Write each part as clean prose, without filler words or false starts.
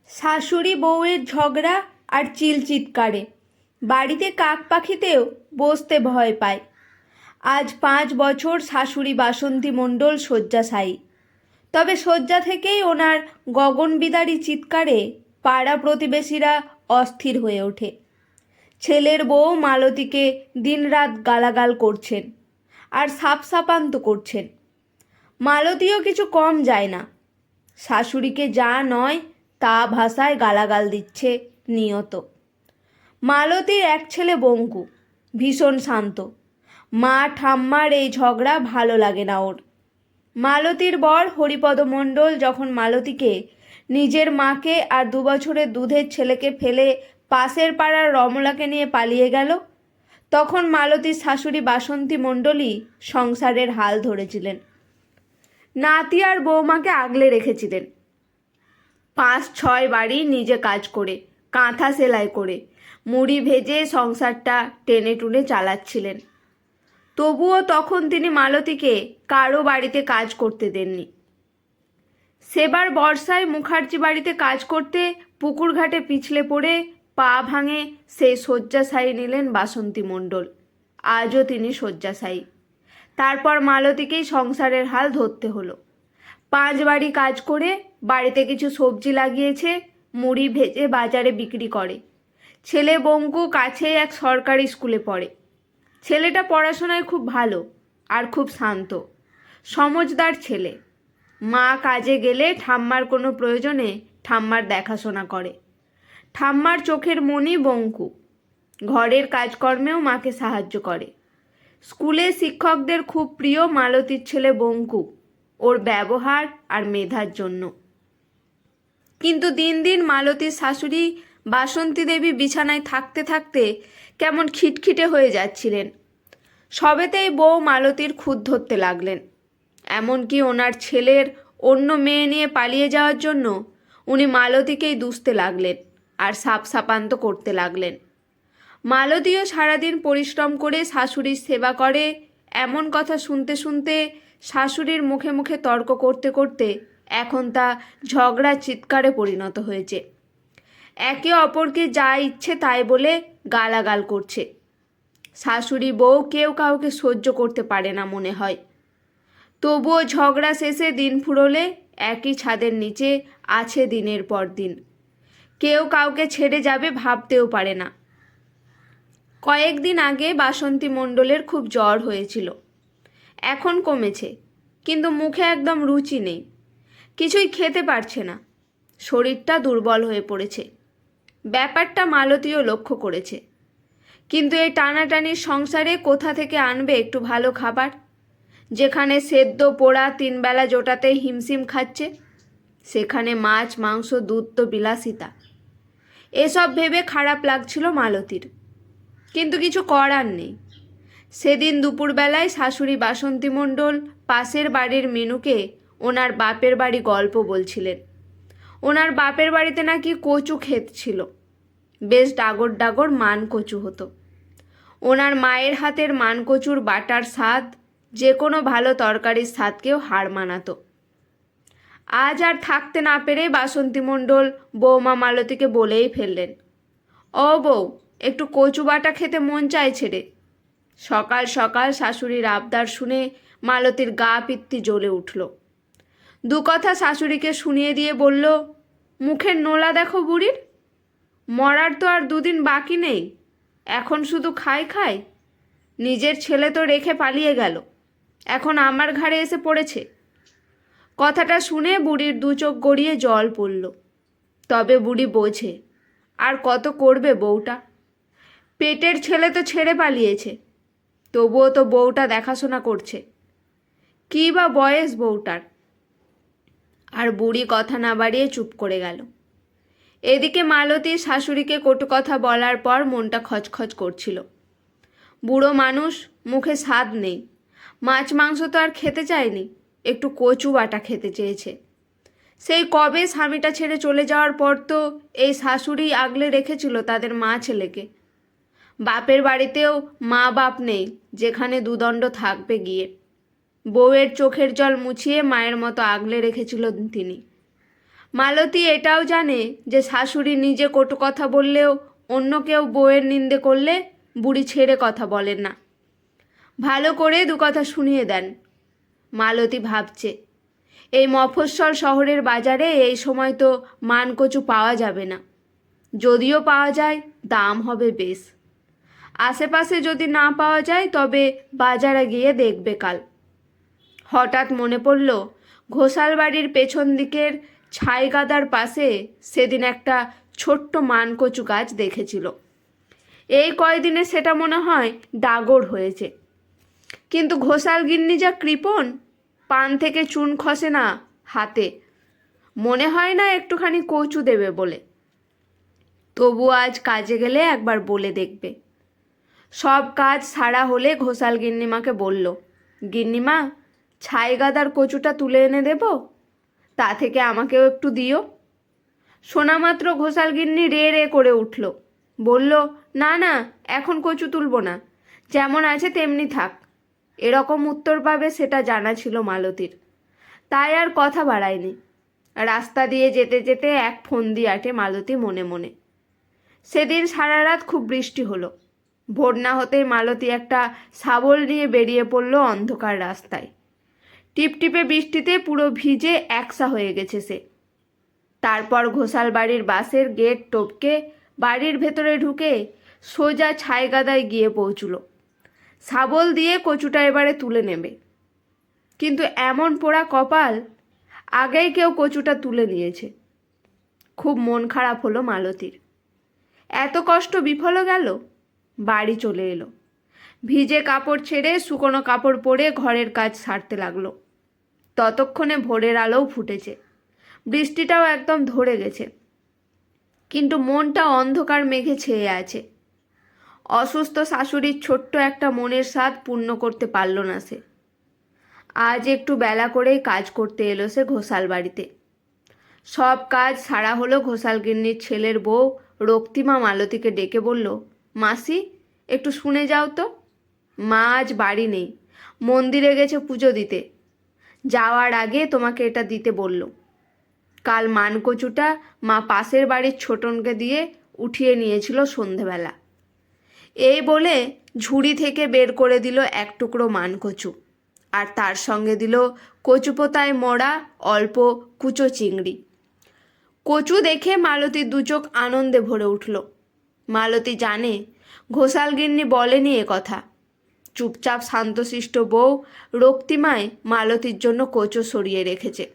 শাশুড়ি বউয়ের ঝগড়া আর চিৎকারে বাড়িতে কাক পাখিতেও বসতে ভয় পায়। আজ 5 বছর শাশুড়ি বাসন্তী মণ্ডল শয্যাশায়ী। তবে শয্যা থেকেই ওনার গগনবিদারী চিৎকারে পাড়া প্রতিবেশীরা অস্থির হয়ে ওঠে। ছেলের বউ মালতীকে দিনরাত গালাগাল করছেন আর সাপসাপান্ত করছেন। মালতীও কিছু কম যায় না, শাশুড়িকে যা নয় তা ভাষায় গালাগাল দিচ্ছে নিয়ত। মালতীর এক ছেলে বঙ্কু ভীষণ শান্ত। মা ঠাম্মার এই ঝগড়া ভালো লাগে না ওর। মালতীর বর হরিপদ মণ্ডল যখন মালতীকে, নিজের মাকে আর 2 বছরের দুধের ছেলেকে ফেলে পাশের পাড়ার রমলাকে নিয়ে পালিয়ে গেল, তখন মালতীর শাশুড়ি বাসন্তী মণ্ডলই সংসারের হাল ধরেছিলেন। নাতি আর বৌমাকে আগলে রেখেছিলেন। 5-6 বাড়ি নিজে কাজ করে, কাঁথা সেলাই করে, মুড়ি ভেজে সংসারটা টেনে টুনে চালাচ্ছিলেন। তবুও তখন তিনি মালতীকে কারো বাড়িতে কাজ করতে দেননি। সেবার বর্ষায় মুখার্জি বাড়িতে কাজ করতে পুকুর ঘাটে পিছলে পড়ে পা ভাঙে সেই শয্যাশায়ী নিলেন বাসন্তী মণ্ডল। আজও তিনি শয্যাশায়ী। তারপর মালতীকেই সংসারের হাল ধরতে হলো। 5 বাড়ি কাজ করে বাড়িতে কিছু সবজি লাগিয়েছে, মুড়ি ভেজে বাজারে বিক্রি করে। ছেলে বঙ্কু কাছেই এক সরকারি স্কুলে পড়ে। ছেলেটা পড়াশোনায় খুব ভালো আর খুব শান্ত, সমজদার ছেলে। মা কাজে গেলে ঠাম্মার কোনো প্রয়োজনে ঠাম্মার দেখাশোনা করে। ঠাম্মার চোখের মণি বঙ্কু ঘরের কাজকর্মেও মাকে সাহায্য করে। স্কুলে শিক্ষকদের খুব প্রিয় মালতীর ছেলে বঙ্কু, ওর ব্যবহার আর মেধার জন্য। কিন্তু দিন দিন মালতীর শাশুড়ি বাসন্তী দেবী বিছানায় থাকতে থাকতে কেমন খিটখিটে হয়ে যাচ্ছিলেন। সবেতেই বউ মালতীর খুঁত ধরতে লাগলেন। এমনকি ওনার ছেলের অন্য মেয়ে নিয়ে পালিয়ে যাওয়ার জন্য উনি মালতীকেই দুষতে লাগলেন আর সাপসাপান্ত করতে লাগলেন। মালতীও সারাদিন পরিশ্রম করে শাশুড়ির সেবা করে, এমন কথা শুনতে শুনতে শাশুড়ির মুখে মুখে তর্ক করতে করতে এখন তা ঝগড়া চিৎকারে পরিণত হয়েছে। একে অপরকে যা ইচ্ছে তাই বলে গালাগাল করছে। শাশুড়ি বউ কেউ কাউকে সহ্য করতে পারে না মনে হয়। তবুও ঝগড়া শেষে দিন ফুরোলে একই ছাদের নিচে আছে দিনের পর দিন। কেউ কাউকে ছেড়ে যাবে ভাবতেও পারে না। কয়েকদিন আগে বাসন্তী মণ্ডলের খুব জ্বর হয়েছিল। এখন কমেছে, কিন্তু মুখে একদম রুচি নেই, কিছুই খেতে পারছে না, শরীরটা দুর্বল হয়ে পড়েছে। ব্যাপারটা মালতীও লক্ষ্য করেছে। কিন্তু এই টানাটানির সংসারে কোথা থেকে আনবে একটু ভালো খাবার, যেখানে সেদ্ধ পোড়া 3 বেলা জোটাতে হিমশিম খাচ্ছে, সেখানে মাছ মাংস দুধ তো বিলাসিতা। এসব ভেবে খারাপ লাগছিল মালতীর, কিন্তু কিছু করার নেই। সেদিন দুপুরবেলায় শাশুড়ি বাসন্তী মণ্ডল পাশের বাড়ির মিনুকে ওনার বাপের বাড়ি গল্প বলছিলেন। ওনার বাপের বাড়িতে নাকি কচু ক্ষেত ছিল, বেশ ডাগর ডাগর মান কচু হতো। ওনার মায়ের হাতের মান কচুর বাটার স্বাদ যে কোনো ভালো তরকারির স্বাদকেও হার মানাতো। আজ আর থাকতে না পেরে বাসন্তী মণ্ডল বৌমা মালতীকে বলেই ফেললেন, ও বউ, একটু কচু বাটা খেতে মন চাইছে রে। সকাল সকাল শাশুড়ির আবদার শুনে মালতীর গা পিত্তি জ্বলে উঠল। 2 কথা শাশুড়িকে শুনিয়ে দিয়ে বলল, মুখের নোলা দেখো বুড়ির, মরার তো আর 2 দিন বাকি নেই, এখন শুধু খায় খায়। নিজের ছেলে তো রেখে পালিয়ে গেল, এখন আমার ঘাড়ে এসে পড়েছে। কথাটা শুনে বুড়ির 2 চোখ গড়িয়ে জল পড়ল। তবে বুড়ি বোঝে, আর কত করবে বউটা। পেটের ছেলে তো ছেড়ে পালিয়েছে, তবুও তো বউটা দেখাশোনা করছে। কী বা বয়স বউটার। আর বুড়ি কথা না বাড়িয়ে চুপ করে গেল। এদিকে মালতীর শাশুড়িকে কটু কথা বলার পর মনটা খচখচ করছিল। বুড়ো মানুষ, মুখে স্বাদ নেই, মাছ মাংস তো আর খেতে চায়নি, একটু কচু বাটা খেতে চেয়েছে। সেই কবে স্বামীটা ছেড়ে চলে যাওয়ার পর তো এই শাশুড়ি আগলে রেখেছিল তাদের মা ছেলেকে। বাপের বাড়িতেও মা বাপ নেই যেখানে দুদণ্ড থাকবে গিয়ে। বউয়ের চোখের জল মুছিয়ে মায়ের মতো আগলে রেখেছিল তিনি। মালতী এটাও জানে যে শাশুড়ি নিজে কটু কথা বললেও অন্য কেউ বউয়ের নিন্দে করলে বুড়ি ছেড়ে কথা বলেন না, ভালো করে দু কথা শুনিয়ে দেন। মালতী ভাবছে, এই মফস্বল শহরের বাজারে এই সময় তো মানকচু পাওয়া যাবে না, যদিও পাওয়া যায় দাম হবে বেশ। আশেপাশে যদি না পাওয়া যায় তবে বাজারে গিয়ে দেখবে কাল। হঠাৎ মনে পড়ল ঘোষাল বাড়ির পেছন দিকের ছাই গাদার পাশে সেদিন একটা ছোট্ট মানকচু গাছ দেখেছিল। এই কয়দিনে সেটা মনে হয় ডাগর হয়েছে, কিন্তু ঘোষাল গিন্নি যা কৃপণ, পান থেকে চুন খসে না হাতে, মনে হয় না একটুখানি কচু দেবে বলে। তবু আজ কাজে গেলে একবার বলে দেখবে। সব কাজ সারা হলে ঘোষাল গিন্নিমাকে বলল, গিন্নিমা, ছাই গাদার কচুটা তুলে এনে দেব, তা থেকে আমাকেও একটু দিও। শোনা মাত্র ঘোষাল গিন্নি রে রে করে উঠল, বলল, না না, এখন কচু তুলব না, যেমন আছে তেমনি থাক। এরকম উত্তর পাবে সেটা জানা ছিল মালতীর, তাই আর কথা বাড়ায়নি। রাস্তা দিয়ে যেতে যেতে এক ফন্দি আটে মালতী মনে মনে। সেদিন সারা রাত খুব বৃষ্টি হলো। ভোর না হতেই মালতী একটা শাবল নিয়ে বেরিয়ে পড়ল অন্ধকার রাস্তায়। টিপটিপে বৃষ্টিতে পুরো ভিজে একসা হয়ে গেছে সে। তারপর ঘোষাল বাড়ির বাসের গেট টপকে বাড়ির ভেতরে ঢুকে সোজা ছাইগাদায় গিয়ে পৌঁছল। শাবল দিয়ে কচুটা এবারে তুলে নেবে, কিন্তু এমন পোড়া কপাল, আগেই কেউ কচুটা তুলে নিয়েছে। খুব মন খারাপ হলো মালতীর। এত কষ্ট বিফল গেল। বাড়ি চলে এলো। ভিজে কাপড় ছেড়ে শুকনো কাপড় পরে ঘরের কাজ সারতে লাগলো। ততক্ষণে ভোরের আলোও ফুটেছে, বৃষ্টিটাও একদম ধরে গেছে, কিন্তু মনটা অন্ধকার মেঘে ছেয়ে আছে। অসুস্থ শাশুড়ির ছোট্ট একটা মনের স্বাদ পূর্ণ করতে পারল না সে। আজ একটু বেলা করেই কাজ করতে এলো সে ঘোষাল বাড়িতে। সব কাজ সারা হলো। ঘোষাল গিন্নির ছেলের বউ রক্তিমা মালতীকে ডেকে বলল, মাসি, একটু শুনে যাও তো, মা আজ বাড়ি নেই, মন্দিরে গেছে পুজো দিতে। যাওয়ার আগে তোমাকে এটা দিতে বলল। কাল মানকচুটা মা পাশের বাড়ির ছোটনকে দিয়ে উঠিয়ে নিয়েছিল সন্ধেবেলা। এই বলে ঝুড়ি থেকে বের করে দিল এক টুকরো মানকচু, আর তার সঙ্গে দিল কচুপোতায় মোড়া অল্প কুচো চিংড়ি। কচু দেখে মালতীর দুচোখ আনন্দে ভরে উঠল। মালতী জানে ঘোষাল গিন্নি বলেনি এ কথা। চুপচাপ শান্তশিষ্ট বউ রক্তিমায় মালতীর জন্য কচু সরিয়ে রেখেছে।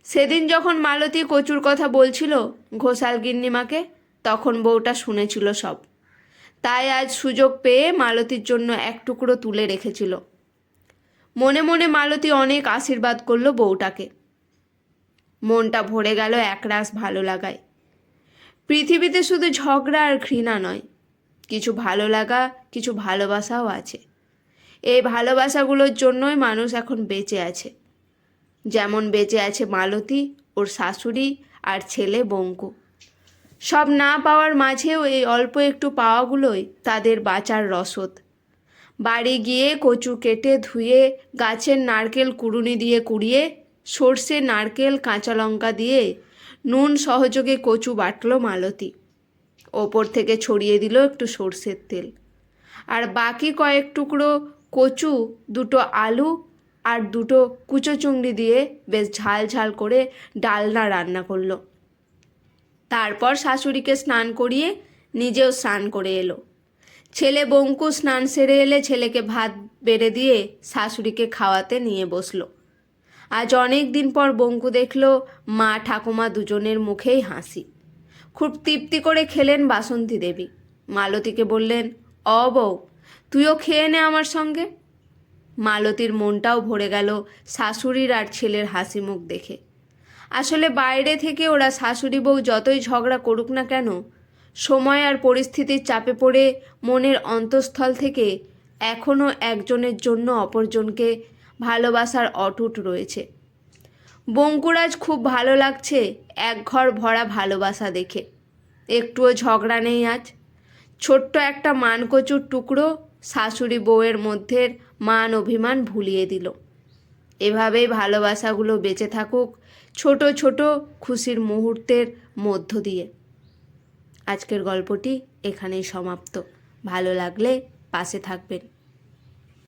সেদিন যখন মালতী কচুর কথা বলছিল ঘোষাল গিন্নিমাকে, তখন বউটা শুনেছিল সব। তাই আজ সুযোগ পেয়ে মালতীর জন্য এক টুকরো তুলে রেখেছিল। মনে মনে মালতী অনেক আশীর্বাদ করলো বউটাকে। মনটা ভরে গেল একরাশ ভালো লাগায়। পৃথিবীতে শুধু ঝগড়া আর ঘৃণা নয়, কিছু ভালো লাগা, কিছু ভালোবাসাও আছে। এই ভালোবাসাগুলোর জন্যই মানুষ এখন বেঁচে আছে। যেমন বেঁচে আছে মালতী, ওর শাশুড়ি আর ছেলে বঙ্কু। সব না পাওয়ার মাঝেও এই অল্প একটু পাওয়াগুলোই তাদের বাঁচার রসদ। বাড়ি গিয়ে কচু কেটে ধুয়ে গাছের নারকেল কুড়ুনি দিয়ে কুড়িয়ে সর্ষে, নারকেল, কাঁচা লঙ্কা দিয়ে নুন সহযোগে কচু বাটল মালতী। ওপর থেকে ছড়িয়ে দিল একটু সর্ষের তেল। আর বাকি কয়েক টুকরো কচু, দুটো আলু আর দুটো কুচো চিংড়ি দিয়ে বেশ ঝাল ঝাল করে ডালনা রান্না করলো। তারপর শাশুড়িকে স্নান করিয়ে নিজেও স্নান করে এলো। ছেলে বঙ্কু স্নান সেরে এলে ছেলেকে ভাত বেড়ে দিয়ে শাশুড়িকে খাওয়াতে নিয়ে বসলো। আজ অনেক দিন পর বঙ্কু দেখল মা ঠাকুমা দুজনের মুখেই হাসি। খুব তৃপ্তি করে খেলেন বাসন্তী দেবী। মালতীকে বললেন, বউ, তুইও খেয়ে নে আমার সঙ্গে। মালতীর মনটাও ভরে গেল শাশুড়ির আর ছেলের হাসি মুখ দেখে। আসলে বাইরে থেকে ওরা শাশুড়ি বউ যতই ঝগড়া করুক না কেন, সময় আর পরিস্থিতির চাপে পড়ে মনের অন্তঃস্থল থেকে এখনও একজনের জন্য অপরজনকে ভালোবাসার অটুট রয়েছে। বঙ্কুরাজ খুব ভালো লাগছে এক ঘর ভরা ভালোবাসা দেখে। একটুও ঝগড়া নেই আজ। ছোট্ট একটা মানকচুর টুকরো শাশুড়ি বউয়ের মধ্যের মান অভিমান ভুলিয়ে দিল। এভাবেই ভালোবাসাগুলো বেঁচে থাকুক ছোট ছোট খুশির মুহূর্তের মধ্য দিয়ে। আজকের গল্পটি এখানেই সমাপ্ত। ভালো লাগলে পাশে থাকবেন।